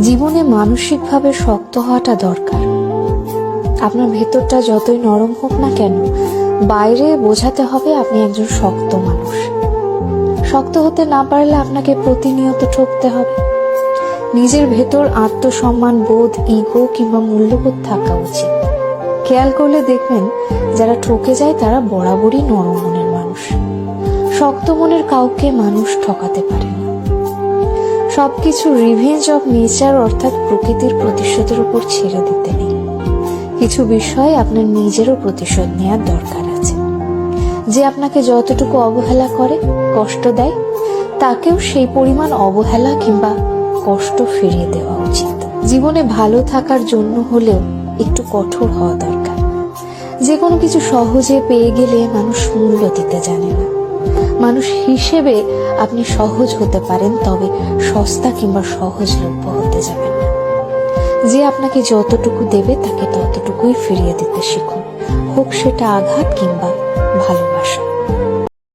জীবনে মানসিকভাবে শক্ত হওয়াটা দরকার। আপনার ভেতরটা যতই নরম হোক না কেন, বাইরে বোঝাতে হবে আপনি একজন শক্ত মানুষ। শক্ত হতে না পারলে আপনাকে প্রতিনিয়ত ঠকতে হবে। নিজের ভেতর আত্মসম্মান বোধ, ইগো কিংবা মূল্যবোধ থাকা উচিত। খেয়াল করলে দেখবেন যারা ঠকে যায় তারা বরাবরই নরম মনের মানুষ। শক্ত মনের কাউকে মানুষ ঠকাতে পারে না। সবকিছু রিভেঞ্জ অফ নেচার অর্থাৎ প্রকৃতির প্রতিশোধের উপর ছেড়ে দিতে নেই। কিছু বিষয়ে আপনার নিজেরও প্রতিশোধ নেওয়ার দরকার আছে। যে আপনাকে যতটুকু অবহেলা করে, কষ্ট দেয়, তাকেও সেই পরিমাণ অবহেলা কিংবা কষ্ট ফিরিয়ে দেওয়া উচিত। জীবনে ভালো থাকার জন্য হলেও একটু কঠোর হওয়া দরকার। যে কোনো কিছু সহজে পেয়ে গেলে মানুষ মূল্য দিতে জানে না। মানুষ হিসেবে আপনি সহজ হতে পারেন, তবে সস্তা কিংবা সহজলভ্য হতে যাবেন না। যে আপনাকে যতটুকু দেবে তাকে ততটুকুই ফিরিয়ে দিতে শিখুন, হোক সেটা আঘাত কিংবা ভালোবাসা।